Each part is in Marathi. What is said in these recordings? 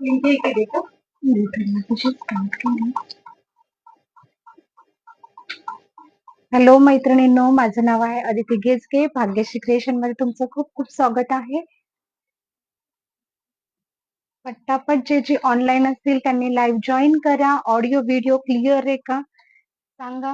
लिंक हे केली का? हॅलो मैत्रिणींनो, माझं नाव आहे अदिती गेजगे. भाग्यश्री क्रिएशन मध्ये तुमचं खूप खूप स्वागत आहे. पटापट जे ऑनलाईन असतील त्यांनी लाईव्ह जॉईन करा. ऑडिओ व्हिडिओ क्लिअर आहे का सांगा.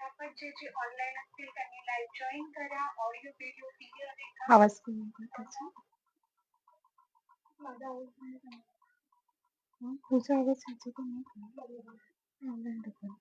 पटापट जे ऑनलाईन असतील त्यांनी लाईव्ह जॉईन करा. ऑडिओ व्हिडिओ क्लिअर आहे का? आवाज माझा आवाज तुझा आवाज ऑनलाईन दाखव.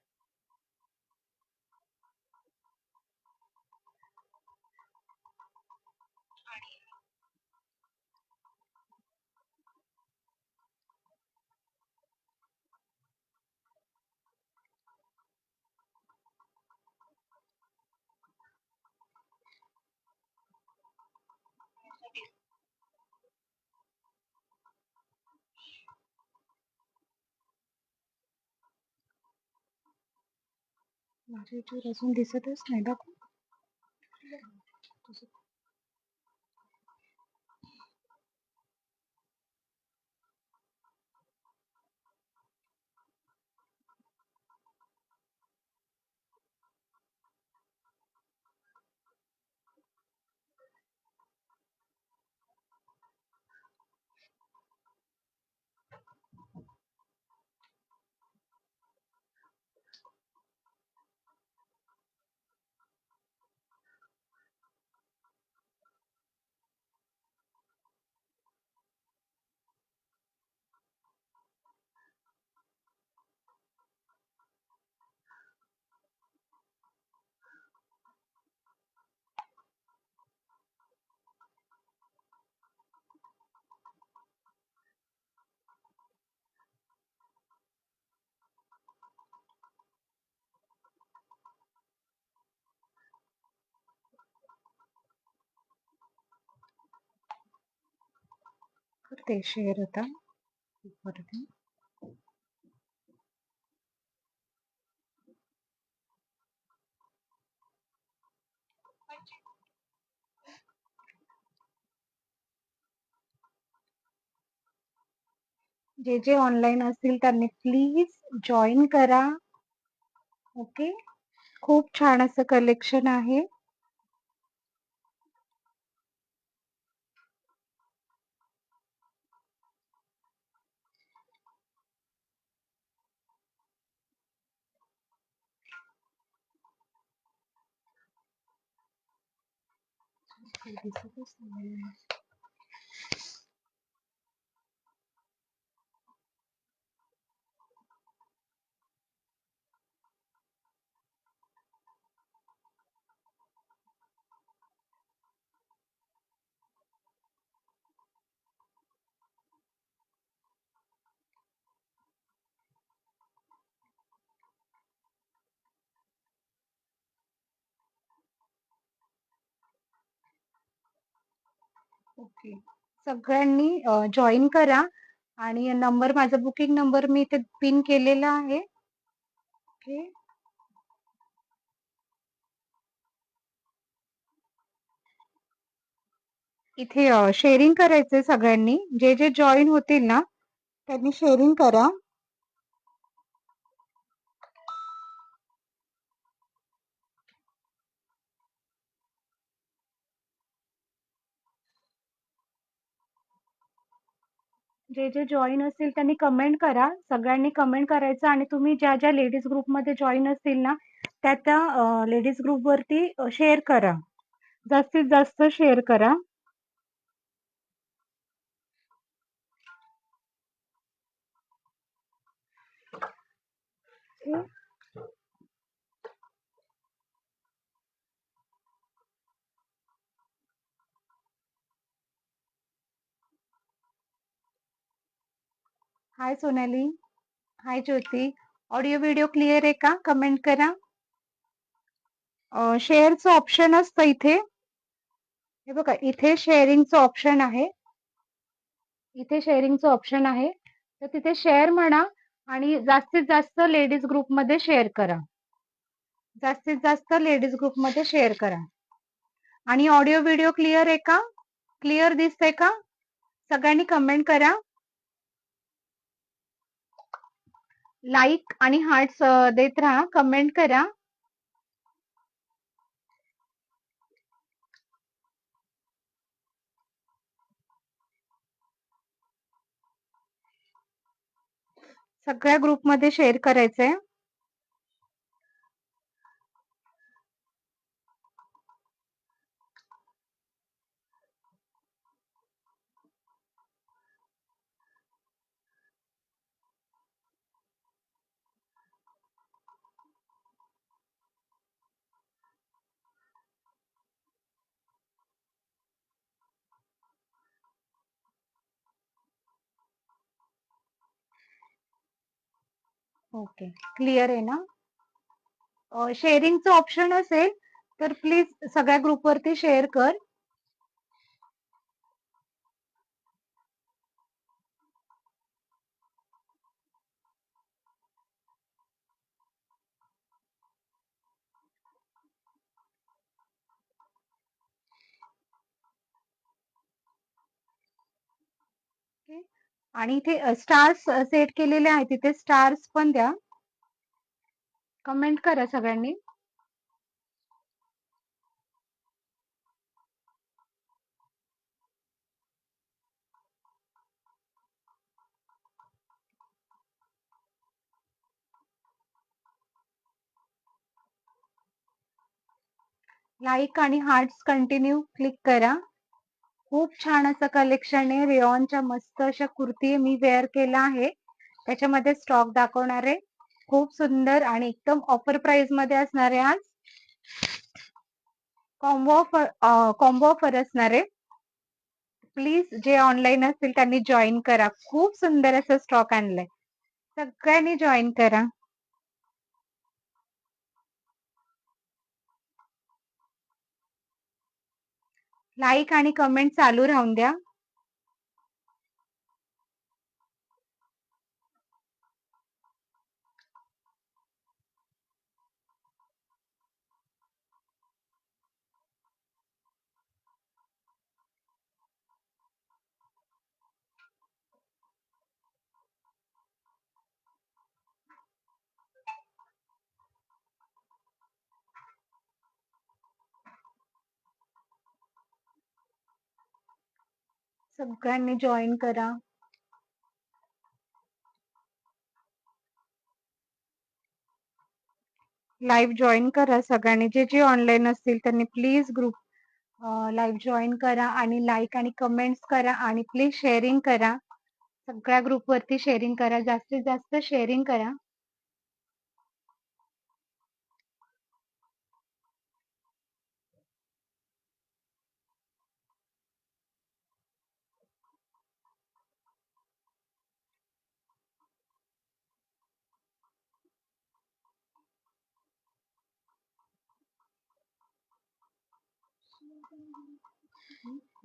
माझ्या याच्यावर अजून दिसतच नाही दाखव. ते शेअर होता वरती. जे ऑनलाईन असतील त्यांनी प्लीज जॉईन करा. ओके, खूप छान असं कलेक्शन आहे. दिसतच नाही. ओके, सगळ्यांनी जॉईन करा आणि नंबर माझा बुकिंग नंबर मी इथे पिन केलेला आहे. ओके, इथे शेअरिंग करायचंय सगळ्यांनी. जे जॉईन होतील ना त्यांनी शेअरिंग करा. जे जॉईन असतील त्यांनी कमेंट करा. सगळ्यांनी कमेंट करायचं आणि तुम्ही ज्या लेडीज ग्रुपमध्ये जॉईन असतील ना त्या लेडीज ग्रुप वरती शेअर करा. जास्तीत जास्त शेअर करा. हाय सोनाली, हाय ज्योती. ऑडिओ व्हिडिओ क्लिअर आहे का? कमेंट करा. शेअरचं ऑप्शन असतं इथे. हे बघा इथे शेअरिंगचं ऑप्शन आहे. इथे शेअरिंगचं ऑप्शन आहे. तर तिथे शेअर म्हणा आणि जास्तीत जास्त लेडीज ग्रुपमध्ये शेअर करा. जास्तीत जास्त लेडीज ग्रुपमध्ये शेअर करा. आणि ऑडिओ व्हिडिओ क्लिअर आहे का? क्लिअर दिसतंय का? सगळ्यांनी कमेंट करा. लाईक आणि हार्ट्स देत राहा. कमेंट करा. सगळ्या ग्रुपमध्ये शेअर करायचंय. ओके, क्लिअर आहे ना? शेअरिंगचं ऑप्शन असेल तर प्लीज सगळ्या ग्रुपवरती शेअर कर. आणि इथे स्टार्स सेट केलेले आहेत, तिथे स्टार्स पण द्या. कमेंट करा सगळ्यांनी. लाईक आणि हार्ट्स कंटिन्यू क्लिक करा. खूप छान असं कलेक्शन आहे. रेयॉनच्या मस्त अशा कुर्ती मी वेअर केला आहे. त्याच्यामध्ये स्टॉक दाखवणार आहे. खूप सुंदर आणि एकदम ऑफर प्राइस मध्ये असणार आहे. आज कॉम्बो ऑफर असणार आहे. प्लीज जे ऑनलाईन असतील त्यांनी जॉईन करा. खूप सुंदर असं स्टॉक आणलंय. सगळ्यांनी जॉईन करा. लाईक आणि कमेंट चालू राहून द्या. सगळ्यांनी जॉईन करा. लाईव्ह जॉईन करा सगळ्यांनी. जे जे ऑनलाईन असतील त्यांनी प्लीज ग्रुप लाईव्ह जॉईन करा आणि लाईक आणि कमेंट्स करा आणि प्लीज शेअरिंग करा. सगळ्या ग्रुपवरती शेअरिंग करा. जास्तीत जास्त शेअरिंग करा.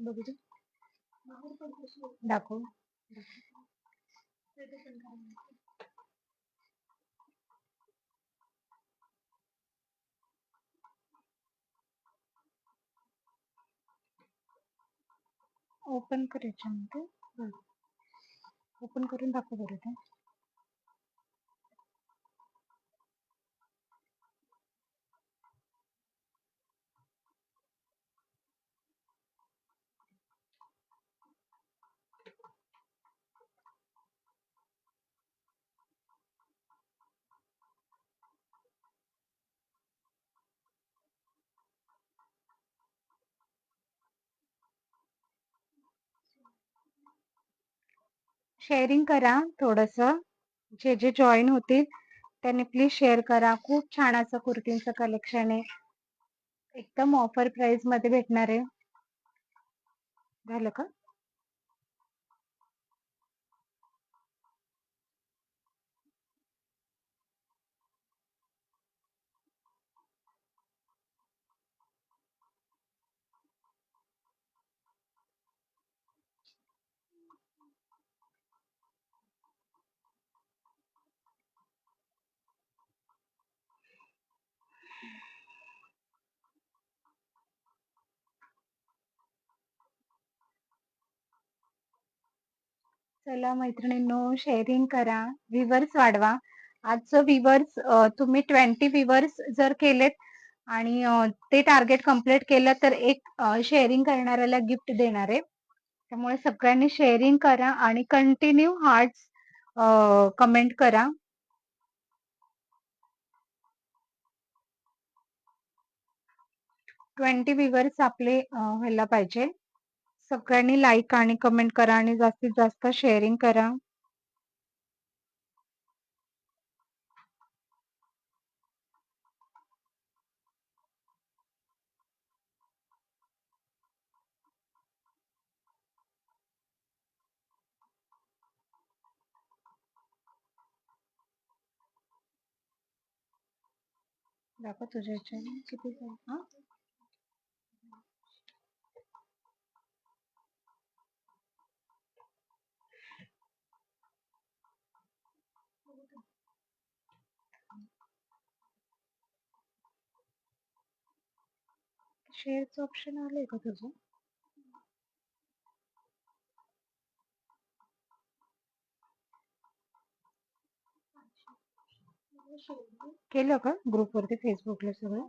बघू दे. दाखव. ओपन करायचं म्हणते. ओपन करून दाखव बरं ते. शेअरिंग करा थोडस. जे जे जॉईन होतील त्यांनी प्लीज शेअर करा. खूप छान असं कुर्तींचं कलेक्शन आहे. एकदम ऑफर प्राइस मध्ये भेटणार आहे. झालं का? चला मैत्रिणींनो, शेअरिंग करा, व्ह्यूवर्स वाढवा. आजचं व्ह्यूवर्स तुम्ही 20 व्ह्यूवर्स जर केलेत आणि ते टार्गेट कंप्लीट केलं तर एक शेअरिंग करणाऱ्याला गिफ्ट देणार आहे. त्यामुळे सगळ्यांनी शेअरिंग करा आणि कंटिन्यू हार्ट्स कमेंट करा. 20 व्ह्यूवर्स आपले व्हायला पाहिजे. सगळ्यांनी लाईक आणि कमेंट करा आणि जास्तीत जास्त शेअरिंग करा. दाखव तुझ्या ह्याच्याने किती झाले. हा, शेअरचं ऑप्शन आलंय का तुझं? केलं का ग्रुपवरती फेसबुकला सगळं?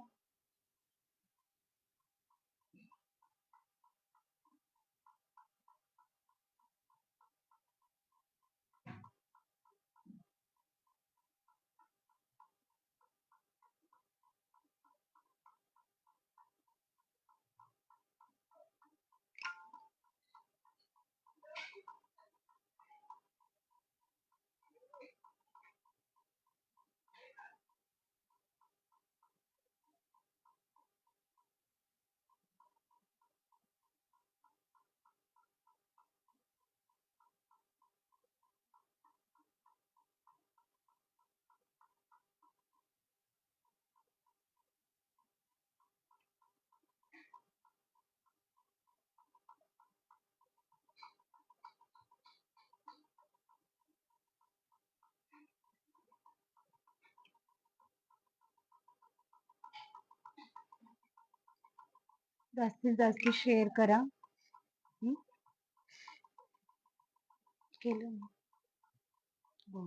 जास्तीत जास्त शेअर करा. हं? केलं ना. हो.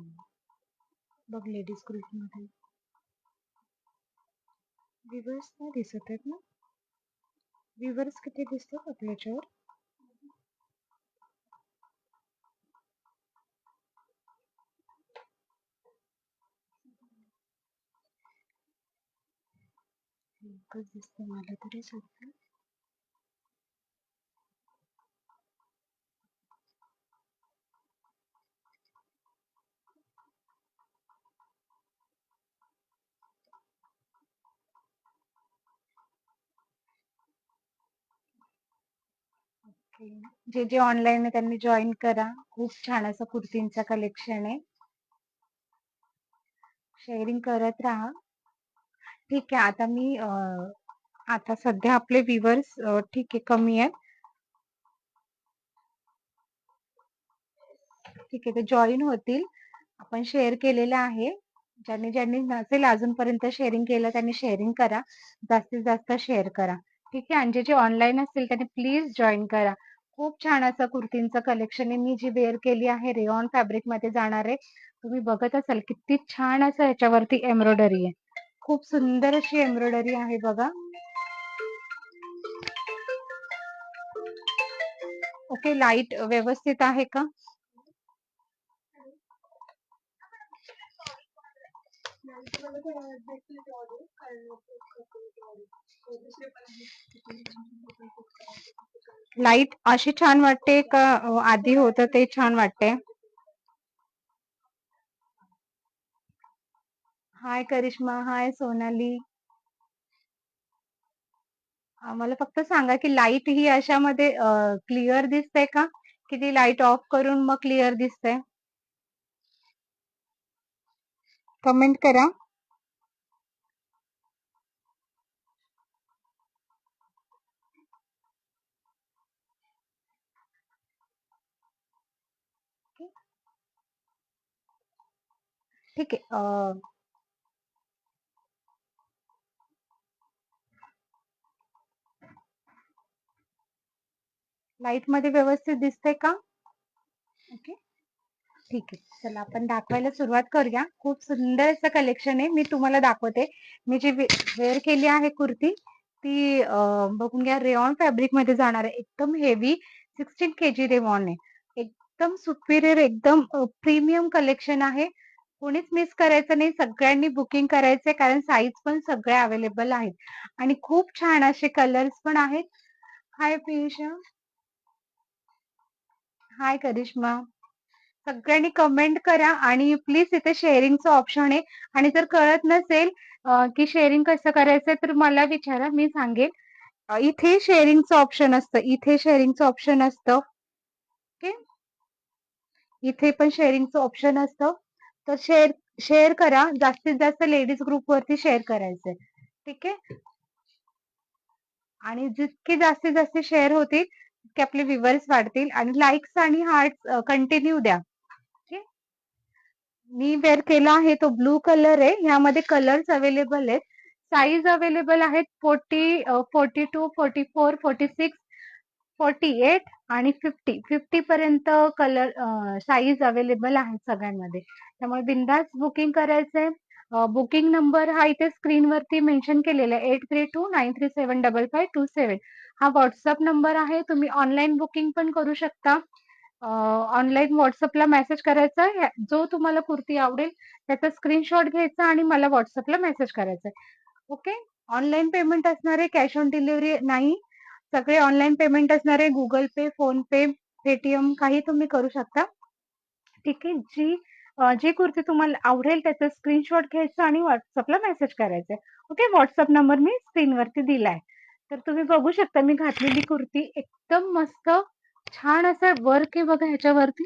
बघ लेडीज ग्रुपमध्ये व्ह्यूवर्स नाही दिसत आहेत ना? व्ह्यूवर्स किती दिसतात आपल्या याच्यावर? एकच दिसतं मला तरी सध्या. ओके. जे जे ऑनलाईन आहे त्यांनी जॉईन करा. खूप छान असं कुर्तींचं कलेक्शन आहे. शेअरिंग करत राहा. ठीक आहे, आता मी आता सध्या आपले व्ह्यूवर्स ठीक आहे कमी आहेत. ठीक आहे, ते जॉईन होतील. आपण शेअर केलेलं आहे. ज्यांनी ज्यांनी नसेल अजूनपर्यंत शेअरिंग केलं त्यांनी शेअरिंग करा. जास्तीत जास्त शेअर करा. ठीक आहे, आणि जे जे ऑनलाईन असतील त्यांनी प्लीज जॉईन करा. खूप छान असं कुर्तींचं कलेक्शन आहे. मी जी वेअर केली आहे रेयॉन फॅब्रिक मध्ये जाणार आहे. तुम्ही बघत असाल किती छान असं ह्याच्यावरती एम्ब्रॉयडरी आहे. खूप सुंदर अशी एम्ब्रॉयडरी आहे बघा. ओके, लाईट व्यवस्थित आहे का? लाईट अशी छान वाटते का आधी होतं ते छान वाटते? हाय करिश्मा, हाय सोनाली. मला फक्त सांगा की लाईट ही अशामध्ये क्लिअर दिसते का, की ती लाईट ऑफ करून मग क्लिअर दिसते? कमेंट करा. ठीक आहे. लाईट मध्ये व्यवस्थित दिसते का? ओके. ठीक आहे. चला आपण दाखवायला सुरुवात करूया. खूप सुंदर असं कलेक्शन आहे. मी तुम्हाला दाखवते. मी जी वेअर केली आहे कुर्ती ती बघून घ्या, रेयॉन फॅब्रिक मध्ये जाणार आहे. एकदम हेवी 16 केजी रेयॉन आहे. एकदम सुपिरियर, एकदम प्रीमियम कलेक्शन आहे. कोणीच मिस करायचं नाही. सगळ्यांनी बुकिंग करायचंय, कारण साईज पण सगळ्या अवेलेबल आहेत आणि खूप छान असे कलर्स पण आहेत. हाय पियुष. हाय करिश्मा. सगळ्यांनी कमेंट करा आणि प्लीज इथे शेअरिंगचं ऑप्शन आहे आणि जर कळत नसेल की शेअरिंग कसं करायचं तर मला विचारा, मी सांगेन. इथे शेअरिंगचं ऑप्शन असतं, इथे शेअरिंगचं ऑप्शन असतं. ओके, इथे पण शेअरिंगचं ऑप्शन असतं. तर शेअर शेअर करा. जास्तीत जास्त लेडीज ग्रुप वरती शेअर करायचंय. ठीक आहे, आणि जितके जास्तीत जास्त शेअर होतील तितके आपले व्ह्यूअर्स वाढतील आणि लाईक्स आणि हार्ट कंटिन्यू द्या. ओके, मी वेअर केला आहे तो ब्लू कलर आहे. ह्यामध्ये कलर्स अवेलेबल आहेत. साईज अवेलेबल आहेत 40, 42, 44, 46, 48 आणि 50 पर्यंत कलर साईज अवेलेबल आहेत सगळ्यांमध्ये. त्यामुळे बिंदास बुकिंग करायचंय. बुकिंग नंबर हा इथे स्क्रीनवरती मेन्शन केलेला आहे, 8329375527. हा व्हॉट्सअप नंबर आहे. तुम्ही ऑनलाईन बुकिंग पण करू शकता. ऑनलाईन व्हॉट्सअपला मेसेज करायचा, जो तुम्हाला कुर्ती आवडेल त्याचा स्क्रीनशॉट घ्यायचा आणि मला व्हॉट्सअपला मेसेज करायचा. ओके, ऑनलाईन पेमेंट असणार आहे, कॅश ऑन डिलिव्हरी नाही. सगळे ऑनलाईन पेमेंट असणार आहे. गुगल पे, फोन पे, पेटीएम काही तुम्ही करू शकता. ठीक आहे, जी कुर्ती तुम्हाला आवडेल त्याचा स्क्रीनशॉट घ्यायचा आणि व्हॉट्सअपला मेसेज करायचा. ओके, व्हॉट्सअप नंबर मी स्क्रीनवरती दिलाय. तर तुम्ही बघू शकता मी घातलेली कुर्ती एकदम मस्त छान असं वर्क आहे बघा ह्याच्यावरती.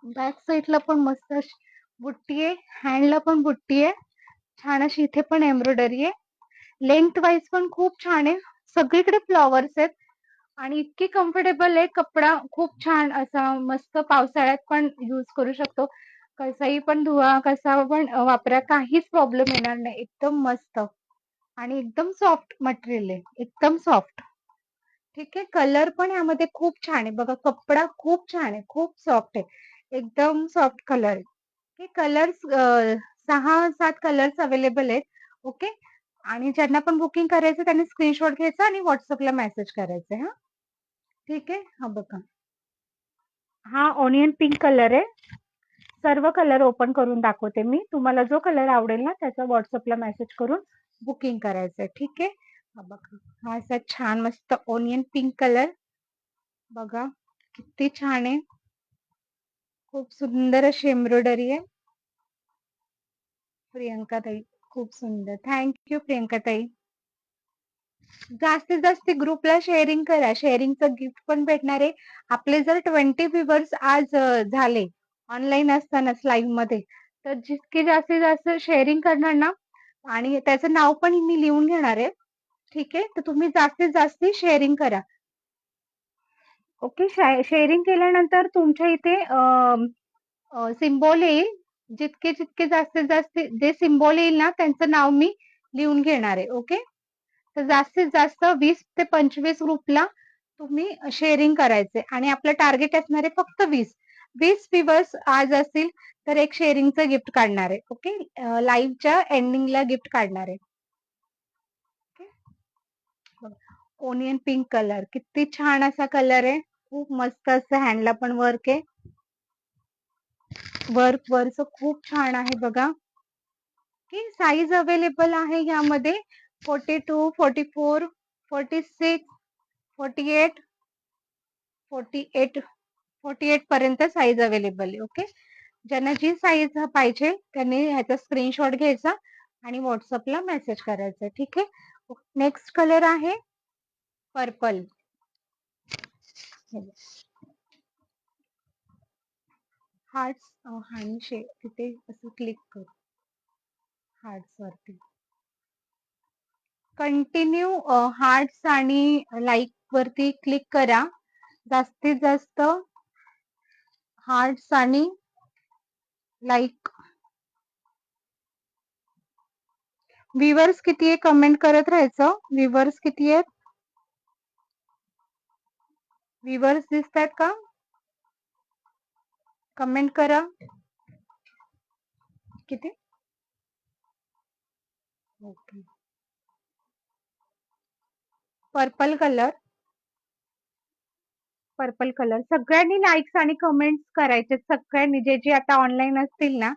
बॅक साईडला पण मस्त अशी बुट्टी आहे, हँडला पण बुट्टी आहे, छान अशी इथे पण एम्ब्रॉयडरी आहे. लेंथ वाईज पण खूप छान आहे. सगळीकडे फ्लॉवर्स आहेत आणि इतकी कम्फर्टेबल आहे. कपडा खूप छान असा मस्त, पावसाळ्यात पण यूज करू शकतो. कसाही पण धुवा, कसा पण वापरा, काहीच प्रॉब्लेम येणार नाही. एकदम मस्त आणि एकदम सॉफ्ट मटेरियल आहे, एकदम सॉफ्ट. ठीक आहे, कलर पण यामध्ये खूप छान आहे बघा. कपडा खूप छान आहे, खूप सॉफ्ट आहे, एकदम सॉफ्ट कलर आहे. हे कलर्स 6-7 कलर्स अवेलेबल आहेत. ओके, आणि ज्यांना पण बुकिंग करायचं त्यांनी स्क्रीनशॉट घ्यायचा आणि व्हॉट्सअपला मेसेज करायचा. हा, ठीक आहे. हा बघा, हा ऑनियन पिंक कलर आहे. सर्व कलर ओपन करून दाखवते मी तुम्हाला. जो कलर आवडेल ना त्याचा व्हॉट्सअपला मेसेज करून बुकिंग करायचंय. ठीक आहे, हा बघा, हा असा छान मस्त ऑनियन पिंक कलर बघा, किती छान आहे. खूप सुंदर अशी एम्ब्रॉयडरी आहे. प्रियंका ताई, खूप सुंदर. थँक्यू प्रियंका ताई. जास्तीत जास्त ग्रुपला शेअरिंग करा. शेअरिंगचं गिफ्ट पण भेटणार आहे. आपले जर 20 व्ह्यूअर्स आज झाले ऑनलाईन असतानाच लाईव्ह मध्ये, तर जितके जास्तीत जास्त शेअरिंग करणार ना, आणि त्याचं नाव पण मी लिहून घेणार आहे. ठीक आहे, तर तुम्ही जास्तीत जास्त शेअरिंग करा. ओके, शेअरिंग केल्यानंतर तुमच्या इथे सिम्बॉल येईल. जितके जितके जास्तीत जास्त जे सिम्बॉल येईल ना त्यांचं नाव मी लिहून घेणार आहे. ओके, तर जास्तीत जास्त 20 ते 25 ग्रुपला तुम्ही शेअरिंग करायचे आणि आपलं टार्गेट असणार आहे फक्त 20 व्ह्यूअर्स आज असतील तर एक शेअरिंगचं गिफ्ट काढणार आहे. ओके, लाईव्हच्या एंडिंगला गिफ्ट काढणार आहे. ओनियन पिंक कलर, किती छान असा कलर आहे. खूप मस्त असं हँडला पण वर्क आहे. वर्क वरच खूप छान आहे बघा. की साईज अवेलेबल आहे यामध्ये 42, 44, 46, 48, 48 पर्यंत साईज अवेलेबल आहे. ओके, ज्यांना जी साईज पाहिजे त्यांनी ह्याचा स्क्रीनशॉट घ्यायचा आणि व्हॉट्सअपला मेसेज करायचा. ठीक आहे, नेक्स्ट कलर आहे पर्पल. हार्ट्स आणि शेड, तिथे असं क्लिक कर हार्ट्स वरती. कंटिन्यू हार्ट्स आणि लाईक वरती क्लिक करा. जास्तीत जास्त हार्ट्स आणि लाईक. व्ह्यूअर्स किती आहे कमेंट करत राहायचं. व्ह्यूअर्स किती आहेत? व्ह्यूअर्स दिसतात का? कमेंट करा. किती? Okay. Purple colour. Purple colour सगळ्यांनी लाईक्स आणि कमेंट्स करायचे. सगळ्यांनी जे जे आता ऑनलाईन असतील ना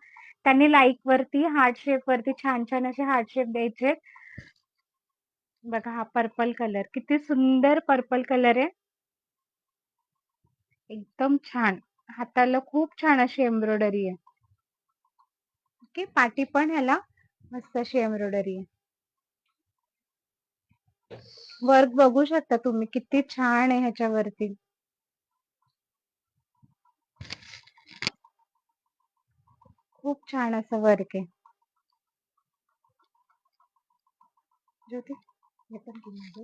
त्यांनी लाईक वरती हार्ट शेप वरती छान छान असे हार्ट शेप द्यायचे. बघा हा पर्पल कलर किती सुंदर पर्पल कलर आहे. एकदम छान. हाताला खूप छान अशी एम्ब्रॉयडरी आहे. ओके. पाठी पण ह्याला मस्त अशी एम्ब्रॉयडरी आहे. वर्क बघू शकता तुम्ही किती छान आहे ह्याच्यावरती. खूप छान असं वर्क आहे. ज्योती हे पण घेऊन दे.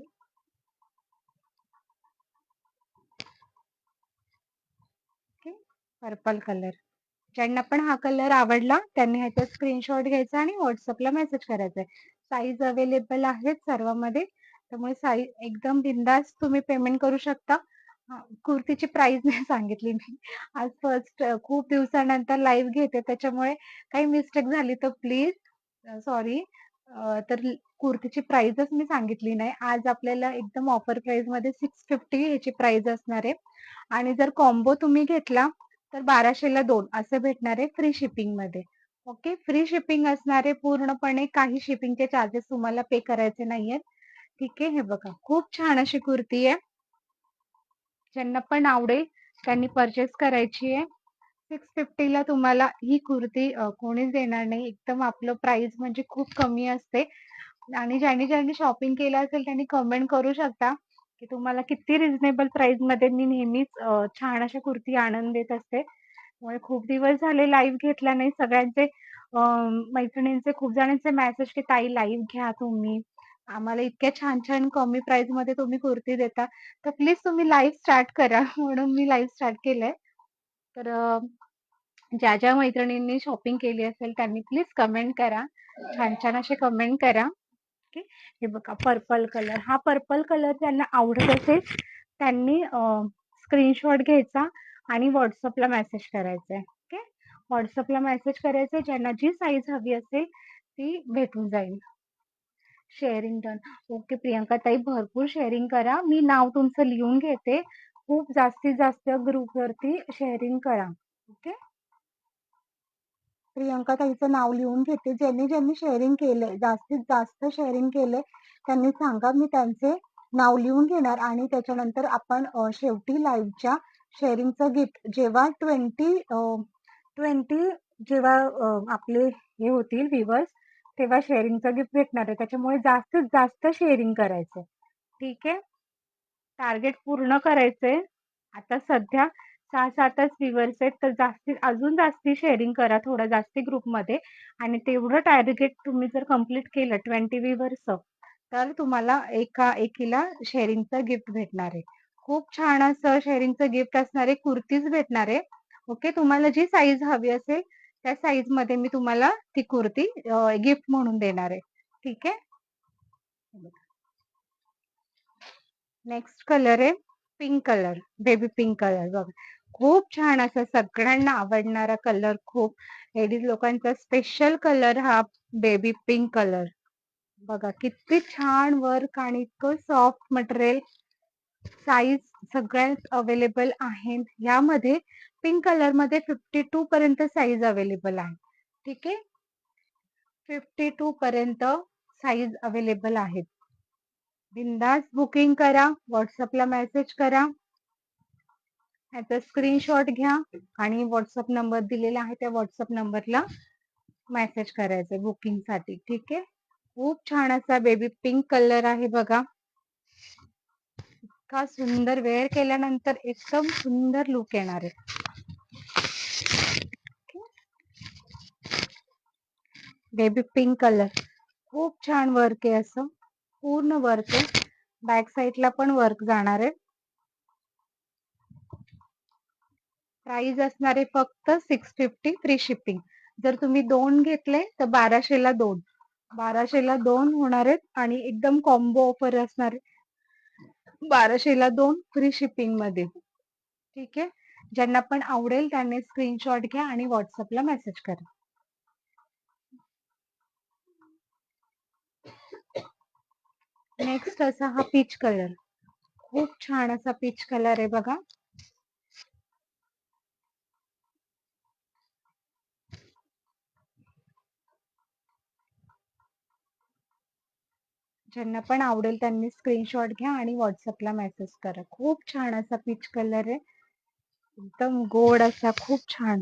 ओके. Purple colour. ज्यांना पण हा कलर आवडला त्यांनी ह्याचा स्क्रीनशॉट घ्यायचा आणि व्हॉट्सअपला मेसेज करायचा आहे. साईज अवेलेबल आहेत सर्वांमध्ये. त्यामुळे साईज एकदम बिंदास तुम्ही पेमेंट करू शकता. कुर्तीची प्राइस नाही सांगितली मी. आज फर्स्ट खूप दिवसानंतर लाईव्ह घेते त्याच्यामुळे काही मिस्टेक झाली तर प्लीज सॉरी. तर कुर्तीची प्राइसच मी सांगितली नाही. आज आपल्याला एकदम ऑफर प्राइस मध्ये 650 ह्याची प्राइस असणार आहे. आणि जर कॉम्बो तुम्ही घेतला तर 1200 ला 2 असं भेटणार आहे फ्री शिपिंग मध्ये. ओके. फ्री शिपिंग असणार आहे पूर्णपणे. काही शिपिंगचे चार्जेस तुम्हाला पे करायचे नाहीयेत. ठीक आहे. हे बघा खूप छान अशी कुर्ती आहे. ज्यांना पण आवडेल त्यांनी परचेस करायची आहे. 650 ला तुम्हाला ही कुर्ती कोणीच देणार नाही. एकदम आपलं प्राइस म्हणजे खूप कमी असते. आणि ज्यांनी ज्यांनी शॉपिंग केलं असेल त्यांनी कमेंट करू शकता की तुम्हाला किती रिझनेबल प्राइस मध्ये मी नेहमीच छान अशा कुर्ती आणून देत असते. त्यामुळे खूप दिवस झाले लाईव्ह घेतला नाही. सगळ्यांचे मैत्रिणींचे खूप जणांचे मेसेज की ताई लाईव्ह घ्या तुम्ही. आम्हाला इतक्या छान छान कमी प्राइस मध्ये तुम्ही कुर्ती देता. तर प्लीज तुम्ही लाईव्ह स्टार्ट करा. म्हणून मी लाईव्ह स्टार्ट केलंय. तर ज्या ज्या मैत्रिणींनी शॉपिंग केली असेल त्यांनी प्लीज कमेंट करा. छान छान असे कमेंट करा. ओके. हे बघा पर्पल कलर. हा पर्पल कलर ज्यांना आवडत असेल त्यांनी स्क्रीनशॉट घ्यायचा आणि व्हॉट्सअपला मेसेज करायचा आहे. ओके. व्हॉट्सअपला मेसेज करायचे. ज्यांना जी साईज हवी असेल ती भेटून जाईल. Sharing done. ओके प्रियंका ताई भरपूर शेअरिंग करा. मी नाव तुमचं लिहून घेते. खूप जास्तीत जास्त ग्रुपवरती शेअरिंग करा. ओके. प्रियंका ताईचं नाव लिहून घेते. ज्यांनी ज्यांनी शेअरिंग केलंय जास्तीत जास्त शेअरिंग केलंय त्यांनी सांगा. मी त्यांचे नाव लिहून घेणार आणि त्याच्यानंतर आपण शेवटी लाईव्हच्या शेअरिंगचं गिफ्ट जेव्हा 20 जेव्हा आपले हे होतील व्ह्यूअर्स तेव्हा शेअरिंगचं गिफ्ट भेटणार आहे. त्याच्यामुळे जास्तीत जास्त शेअरिंग करायचं. ठीक आहे. टार्गेट पूर्ण करायचंय. आता सध्या 6-7च व्ह्यूअर्स आहेत तर अजून जास्ती शेअरिंग करा थोडं जास्ती ग्रुपमध्ये. आणि तेवढं टार्गेट तुम्ही जर कंप्लीट केलं 20 व्ह्यूअर्स तर तुम्हाला एकीला शेअरिंगचं गिफ्ट भेटणार आहे. खूप छान असं शेअरिंगचं गिफ्ट असणार आहे. कुर्तीज भेटणार आहे. ओके. तुम्हाला जी साईज हवी असेल त्या साईज मध्ये मी तुम्हाला ती कुर्ती गिफ्ट म्हणून देणार आहे. ठीक आहे. नेक्स्ट कलर आहे pink colour. Baby pink colour. बघा खूप छान असं सगळ्यांना आवडणारा कलर. खूप लेडीज लोकांचा स्पेशल कलर हा बेबी पिंक कलर. बघा किती छान वर्क आणि इतकं सॉफ्ट मटेरियल. साईज सगळ्यात अवेलेबल आहेत. यामध्ये पिंक कलर मध्ये 52 पर्यंत साईज अवेलेबल आहे. ठीक आहे. 52 पर्यंत साईज अवेलेबल आहेत. बिंदास बुकिंग करा. व्हॉट्सअपला मेसेज करा. याचा स्क्रीनशॉट घ्या आणि व्हॉट्सअप नंबर दिलेला आहे त्या व्हॉट्सअप नंबरला मेसेज करायचा बुकिंग साठी. ठीक आहे. खूप छान असा बेबी पिंक कलर आहे. बघा इतका सुंदर. वेअर केल्यानंतर एकदम सुंदर लुक येणार आहे. Baby pink colour. खूप छान वर्क आहे. असं पूर्ण वर्क आहे. बॅक साईडला पण वर्क जाणार आहे. प्राइस असणार आहे फक्त 650 फ्री शिपिंग. जर तुम्ही 2 घेतले तर 1200 ला 2. 1200 ला 2 होणार आहेत आणि एकदम कॉम्बो ऑफर असणार आहे. 1200 ला 2 फ्री शिपिंग मध्ये. ठीक आहे. ज्यांना पण आवडेल त्यांनी स्क्रीनशॉट घ्या आणि व्हॉट्सअपला मेसेज करा. नेक्स्ट असा हा पीच कलर, खूप छान असा पीच कलर आहे बघा. ज्यांना पण आवडेल त्यांनी स्क्रीनशॉट घ्या आणि व्हॉट्सअपला मेसेज करा. खूप छान असा पीच कलर आहे, एकदम गोड असा, खूप छान.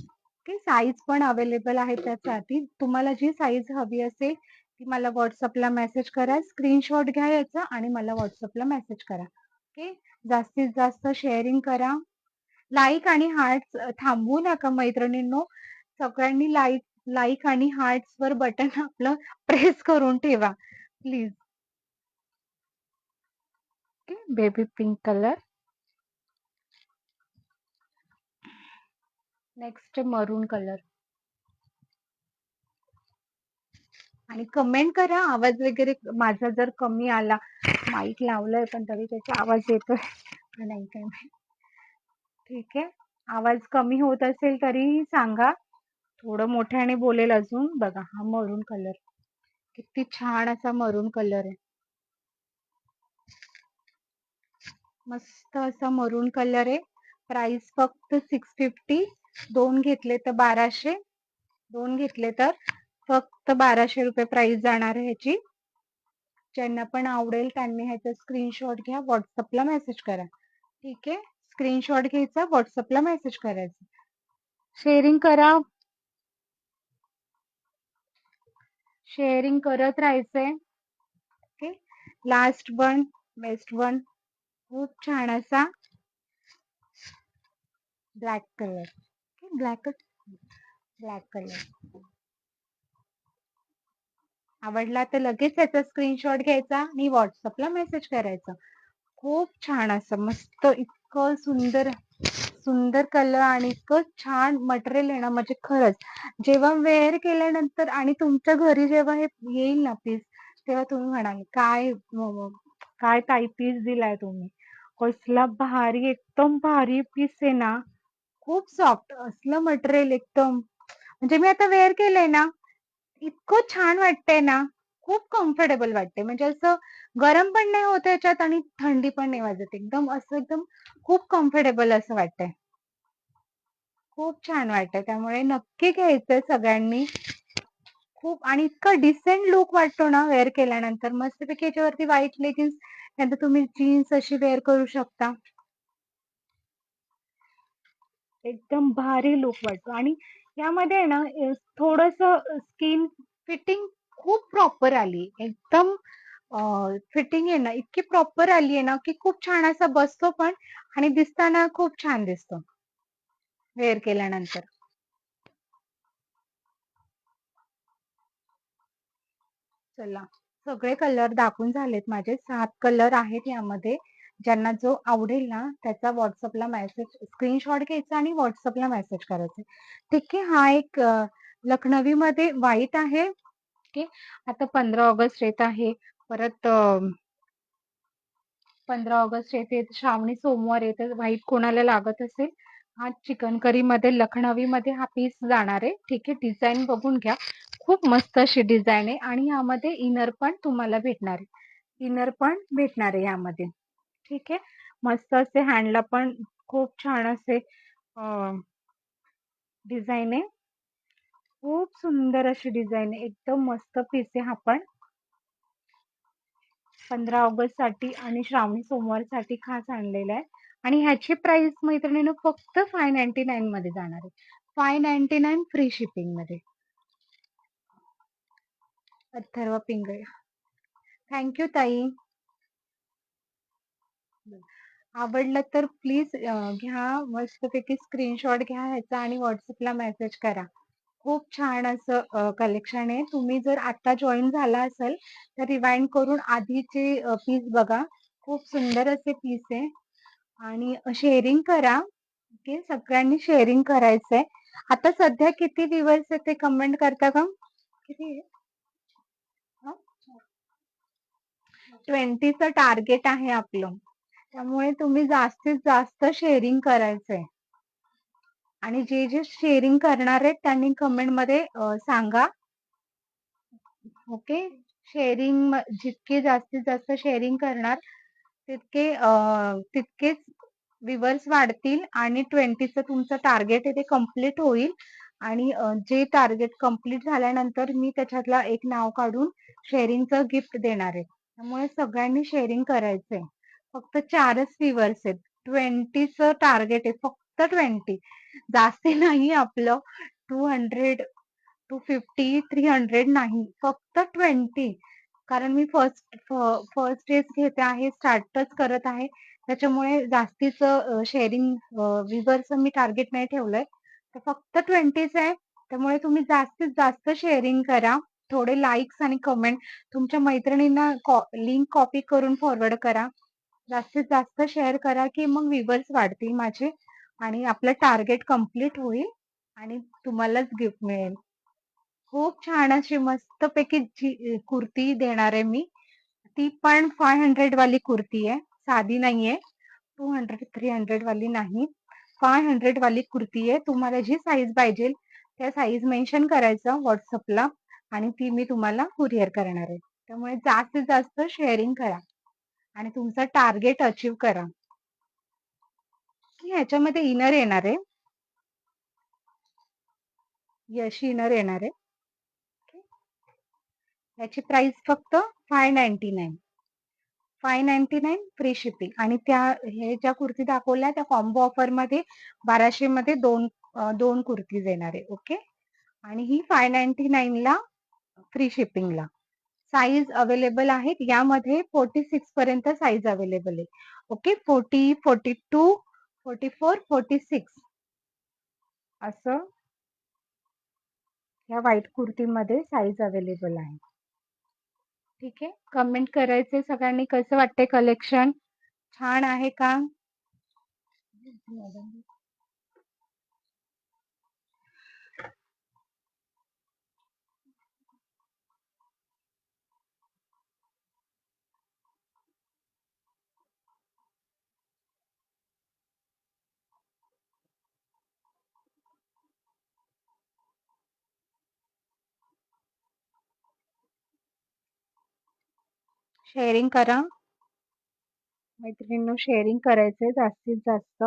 ओके, साईज पण अवेलेबल आहे त्यासाठी. तुम्हाला जी साईज हवी असेल ती मला व्हॉट्सअपला मेसेज करा, स्क्रीनशॉट घ्या याचा आणि मला व्हॉट्सअपला मेसेज करा. ओके, जास्तीत जास्त शेअरिंग करा. लाईक आणि हार्ट थांबवू नका मैत्रिणींनो. सगळ्यांनी लाईक आणि हार्ट्स वर बटन आपलं प्रेस करून ठेवा please. Okay, baby pink colour. Next मरून कलर. आणि कमेंट करा, आवाज वगैरे माझा जर कमी आला, माईक लावलंय पण तरी त्याचा आवाज येतोय का नाही काय माहित. ठीक आहे, आवाज कमी होत असेल तरी सांगा, थोडं मोठ्याने बोलेल अजून. बघा हा मरून कलर, किती छान असा मरून कलर आहे, मस्त असा मरून कलर आहे. प्राइस फक्त 650. दोन घेतले तर 1200, दोन घेतले तर फक्त 1200 रुपये प्राइस जाणार आहे ह्याची. ज्यांना पण आवडेल त्यांनी ह्याचा स्क्रीनशॉट घ्या, व्हॉट्सअपला मेसेज करा. ठीक आहे, स्क्रीनशॉट घ्यायचा, व्हॉट्सअपला मेसेज करायचा. शेअरिंग करा, शेअरिंग करत राहायचंय. Okay, last one, best one, खूप छान असा ब्लॅक कलर. ब्लॅक कलर आवडला तर लगेच याचा स्क्रीनशॉट घ्यायचा आणि व्हॉट्सअपला मेसेज करायचा. खूप छान असं मस्त, इतकं सुंदर सुंदर कलर आणि इतकं छान मटेरियल आहे ना, म्हणजे खरंच जेव्हा वेअर केल्यानंतर आणि तुमच्या घरी जेव्हा हे येईल ना पीस, तेव्हा तुम्ही म्हणाल काय काय ताई पीस दिलाय तुम्ही, कसला भारी, एकदम भारी पीस आहे ना, खूप सॉफ्ट असलं मटेरियल एकदम. म्हणजे मी आता वेअर केलंय ना, इतकं छान वाटतंय ना, खूप कम्फर्टेबल वाटते. म्हणजे असं गरम पण नाही होत याच्यात आणि थंडी पण नाही वाजत, एकदम असं एकदम खूप कम्फर्टेबल असं वाटतंय, खूप छान वाटतंय. त्यामुळे नक्की घ्यायचंय सगळ्यांनी. खूप, आणि इतका डिसेंट लुक वाटतो ना वेअर केल्यानंतर. मस्तपैकी याच्यावरती व्हाईट लेगिन्स, नंतर तुम्ही जीन्स अशी वेअर करू शकता, एकदम भारी लुक वाटतो. आणि यामध्ये आहे ना थोडस स्किन फिटिंग खूप प्रॉपर आली, एकदम फिटिंग आहे ना इतकी प्रॉपर आली आहे ना की खूप छान असा बसतो पण, आणि दिसताना खूप छान दिसतो वेअर केल्यानंतर. चला, सगळे कलर दाखवून झालेत माझे, 7 कलर आहेत यामध्ये. ज्यांना जो आवडेल ना त्याचा व्हॉट्सअपला मेसेज, स्क्रीनशॉट घ्यायचा आणि व्हॉट्सअपला मेसेज करायचा. ठीक आहे, हा एक लखनवी मध्ये व्हाईट आहे. ओके, आता 15 ऑगस्ट येत आहे, परत 15 ऑगस्ट येते, श्रावणी सोमवार येते. व्हाईट कोणाला लागत असेल, हा चिकन करी मध्ये लखनवी मध्ये हा पीस जाणार आहे. ठीक आहे, डिझाईन बघून घ्या, खूप मस्त अशी डिझाईन आहे. आणि यामध्ये इनर पण तुम्हाला भेटणार आहे, इनर पण भेटणार आहे यामध्ये. ठीक आहे, मस्त असे हँडला पण खूप छान असे डिझाईन आहे, खूप सुंदर अशी डिझाईन आहे, एकदम मस्त पीस आहे हा पण. 15 ऑगस्ट साठी आणि श्रावणी सोमवार साठी खास आणलेला आहे. आणि ह्याची प्राइस मैत्रिणींनो फक्त 599 मध्ये जाणार आहे, 599 फ्री शिपिंग मध्ये. अथर्व पिंगळे, थँक्यू ताई. आवडलं तर प्लीज घ्या, मस्तपैकी स्क्रीनशॉट घ्या ह्याचा आणि व्हॉट्सअपला मेसेज करा. खूप छान असं कलेक्शन आहे. तुम्ही जर आता जॉईन झाला असेल तर रिवाइंड करून आधीचे पीस बघा, खूप सुंदर असे पीस आहे. आणि शेअरिंग करा. ओके, सगळ्यांनी शेअरिंग करायचंय. आता सध्या किती दिवस आहे ते कमेंट करता का? किती आहे? 20चं टार्गेट आहे आपलं, त्यामुळे तुम्ही जास्तीत जास्त शेअरिंग करायचंय. आणि जे जे शेअरिंग करणार आहेत त्यांनी कमेंटमध्ये सांगा. ओके. शेअरिंग जितके जास्तीत जास्त शेअरिंग करणार तितकेच व्ह्यूअर्स वाढतील आणि 20चं तुमचं टार्गेट आहे ते कम्प्लीट होईल. आणि जे टार्गेट कम्प्लीट झाल्यानंतर मी त्याच्यातला एक नाव काढून शेअरिंगचं गिफ्ट देणार आहे. त्यामुळे सगळ्यांनी शेअरिंग करायचंय. फक्त 4च व्ह्यूअर्स आहेत. 20चं टार्गेट आहे, फक्त 20. जास्ती नाही आपलं. 200 250 300 नाही, फक्त 20. कारण मी फर्स्ट डेच घेते आहे, स्टार्टच करत आहे. त्याच्यामुळे जास्तीचं शेअरिंग व्ह्यूअर्सचं मी टार्गेट नाही ठेवलंय. तर फक्त 20च आहे. त्यामुळे तुम्ही जास्तीत जास्त शेअरिंग करा. थोडे लाईक्स आणि कमेंट तुमच्या मैत्रिणींना लिंक कॉपी करून फॉरवर्ड करा. जास्तीत जास्त शेअर करा की मग व्ह्यूअर्स वाढतील माझे आणि आपलं टार्गेट कम्प्लीट होईल आणि तुम्हालाच गिफ्ट मिळेल. खूप छान अशी मस्तपैकी कुर्ती देणार आहे मी. ती पण 500 वाली कुर्ती आहे, साधी नाहीये. 200 300 वाली नाही, 500 वाली कुर्ती आहे. तुम्हाला जी साईज पाहिजे त्या साईज मेन्शन करायचं व्हॉट्सअपला आणि ती मी तुम्हाला कुरिअर करणार आहे. त्यामुळे जास्तीत जास्त शेअरिंग करा आणि तुमचा टार्गेट अचीव करा. ह्याच्यामध्ये इनर येणार आहे, यशी इनर येणार आहे. याची प्राइस फक्त 599. 599 फ्री शिपिंग. आणि हे ज्या कुर्ती दाखवल्या त्या कॉम्बो ऑफर मध्ये 1200 मध्ये दोन कुर्तीज येणार आहे. ओके. आणि ही 599 ला फ्री शिपिंगला. साईज अवेलेबल आहेत यामध्ये 46 पर्यंत साईज अवेलेबल आहे. ओके. 40 42 44 46 असं या व्हाईट कुर्तीमध्ये साईज अवेलेबल आहे. ठीक आहे. कमेंट करायचे सगळ्यांनी, कसं वाटतंय कलेक्शन, छान आहे का? शेअरिंग करा मैत्रिणींनो, शेअरिंग करायचंय जास्तीत जास्त.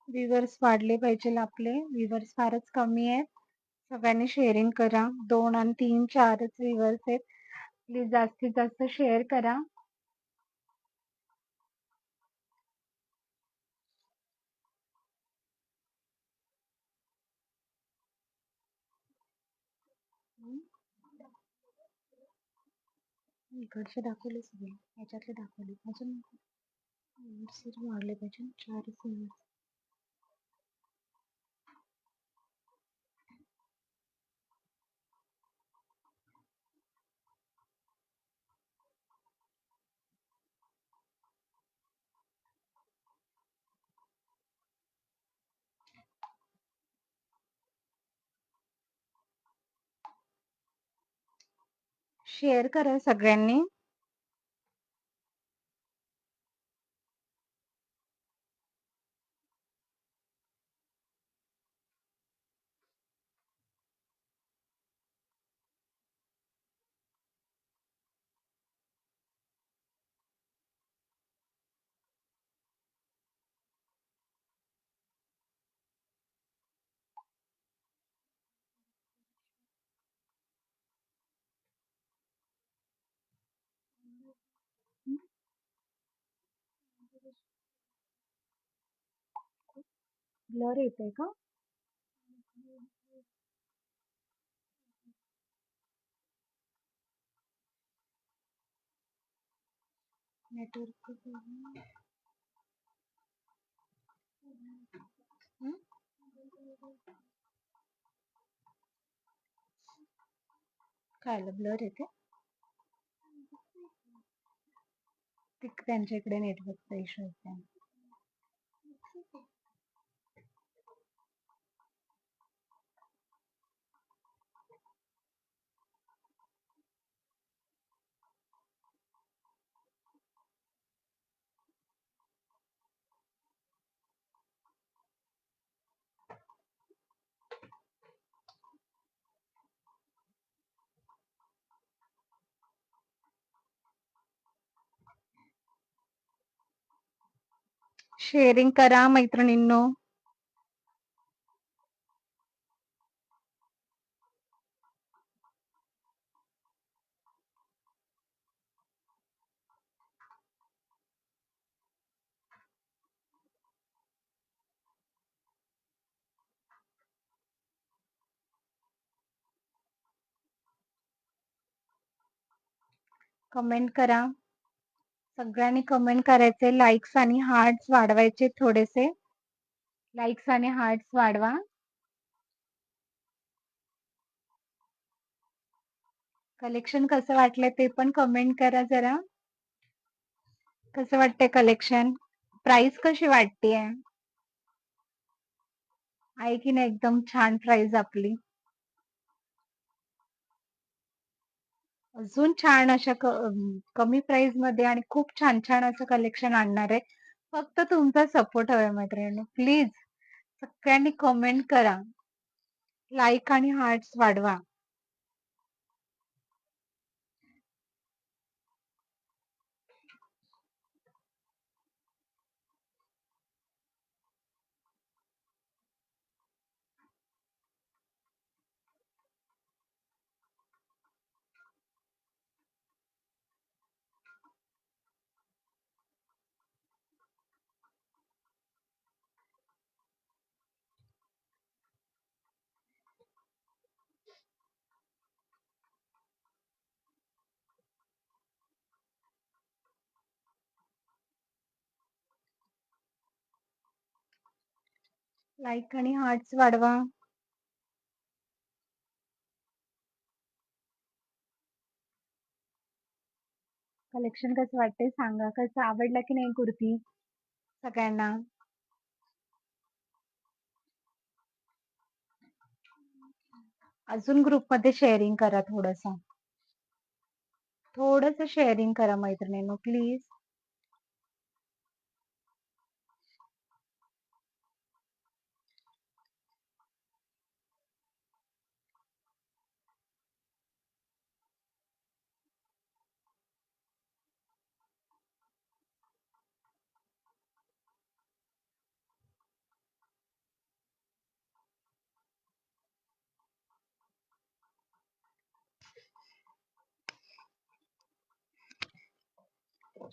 व्ह्यूअर्स वाढले पाहिजे आपले. व्ह्यूअर्स फारच कमी आहेत. सगळ्यांनी शेअरिंग करा. 2 आणि 3 4च व्ह्यूअर्स आहेत. प्लीज जास्तीत जास्त शेअर करा. इकडचे दाखवले सगळे, याच्यातले दाखवले अजून वाढले पाहिजे. 4च व्ह्यूअर्स. शेअर करा सगळ्यांनी. ब्लर येतंय का? नेटवर्क काय ब्लर येते? त्यांच्या इकडे नेटवर्कचा इश्यू आहे. शेअरिंग करा मैत्रिणींनो. कमेंट करा. सगळ्यांनी कमेंट करायचे. लाईक्स आणि हार्ट्स वाढवायचे थोडेसे. लाईक्स आणि हार्ट्स वाढवा. कलेक्शन कसं वाटलं ते पण कमेंट करा जरा. कसं वाटतंय कलेक्शन? प्राइस कशी वाटतेय? आहे की नाही एकदम छान प्राइस आपली? अजून छान अशा कमी प्राइस मध्ये आणि खूप छान छान असं कलेक्शन आणणार आहे. फक्त तुमचा सपोर्ट हवाय मैत्रिणींनो. प्लीज सगळ्यांनी कमेंट करा. लाईक आणि हार्ट्स वाढवा. लाईक आणि हार्ट्स वाढवा. कलेक्शन कसं वाटतंय सांगा. कसं आवडलं की नाही कुर्ती सगळ्यांना? अजून ग्रुपमध्ये शेअरिंग करा थोडंसं. थोडंसं शेअरिंग करा मैत्रिणींनो प्लीज.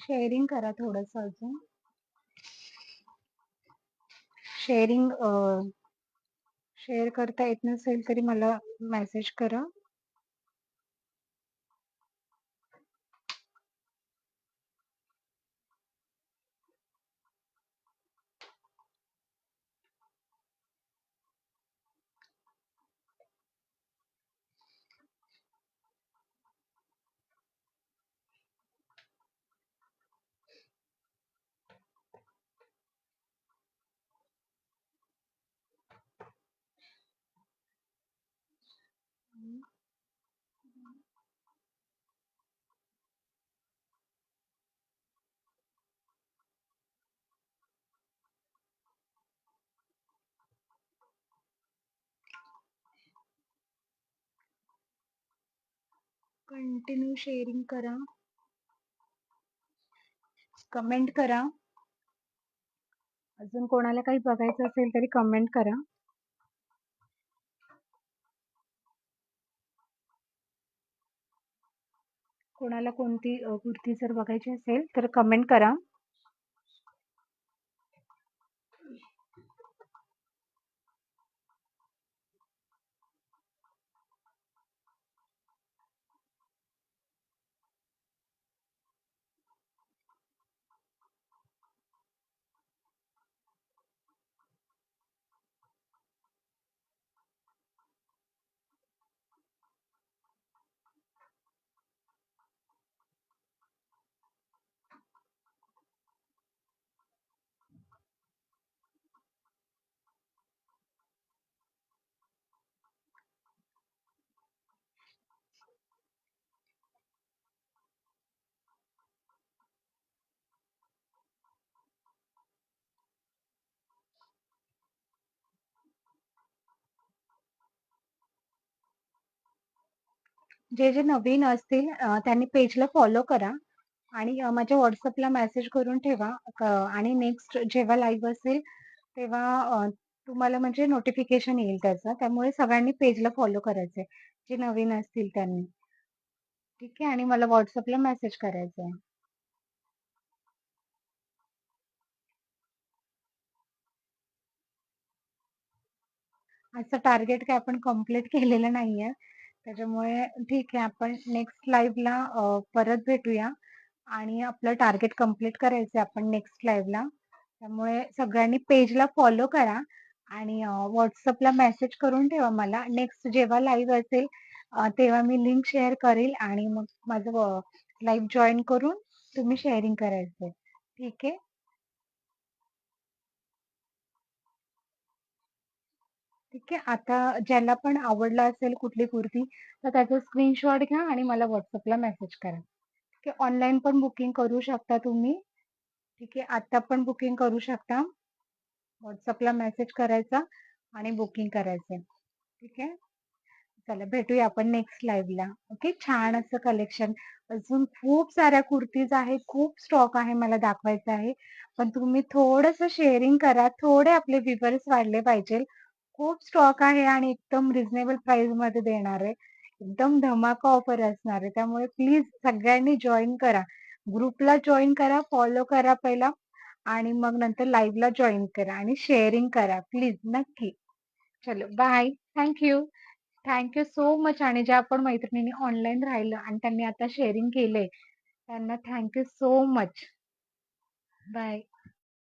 शेअरिंग करा थोडंसं अजून. शेअरिंग शेअर करता येत नसेल तरी मला मेसेज करा. कंटिन्यू शेअरिंग करा. कमेंट करा. अजून कोणाला काही बघायचं असेल तरी कमेंट करा. कोणाला कोणती कुर्ती जर बघायची असेल तर कमेंट करा. जे नवीन असतील त्यांनी पेजला फॉलो करा आणि माझ्या WhatsAppला मेसेज करून ठेवा. आणि नेक्स्ट जेव्हा लाईव्ह असेल तेव्हा तुम्हाला म्हणजे नोटिफिकेशन येईल त्याचं. त्यामुळे सगळ्यांनी पेजला फॉलो करायचंय, जे नवीन असतील त्यांनी. ठीक आहे आणि मला WhatsAppला मेसेज करायचा आहे. असं टार्गेट काय आपण कंप्लीट केलेलं नाहीये. त्याच्यामुळे ठीक आहे आपण नेक्स्ट लाईव्हला परत भेटूया आणि आपलं टार्गेट कंप्लीट करायचंय आपण नेक्स्ट लाईव्हला. त्यामुळे सगळ्यांनी पेजला फॉलो करा आणि WhatsAppला मेसेज करून ठेवा मला. नेक्स्ट जेव्हा लाईव्ह असेल तेव्हा मी लिंक शेअर करेल आणि मग माझं लाईव्ह जॉइन करून तुम्ही शेअरिंग करायचंय. ठीक आहे? ठीक आहे. आता ज्याला पण आवडला असेल कुठली कुर्ती, तर त्याचा स्क्रीनशॉट घ्या आणि मला WhatsAppला मेसेज करा. ठीक आहे. ऑनलाईन पण बुकिंग करू शकता तुम्ही. ठीक आहे. आता पण बुकिंग करू शकता. WhatsAppला मेसेज करायचा आणि बुकिंग करायचंय. ठीक आहे. चला भेटूया आपण नेक्स्ट लाईव्हला. ओके. छान असं कलेक्शन. अजून खूप साऱ्या कुर्तीज आहेत. खूप स्टॉक आहे मला दाखवायचा आहे. पण तुम्ही थोडंसं शेअरिंग करा. थोडे आपले व्ह्यूअर्स वाढले पाहिजे. खूप स्टॉक आहे आणि एकदम रिझनेबल प्राइसमध्ये देणार आहे. एकदम धमाका ऑफर असणार आहे. त्यामुळे प्लीज सगळ्यांनी जॉइन करा. ग्रुपला जॉइन करा, फॉलो करा पहिला आणि मग नंतर लाईव्हला जॉइन करा आणि शेअरिंग करा प्लीज नक्की. चलो bye. Thank you. Thank you so much आणि ज्या पण मैत्रिणींनी ऑनलाईन राहिलं आणि त्यांनी आता शेअरिंग केलंय, त्यांना thank you so much. Bye.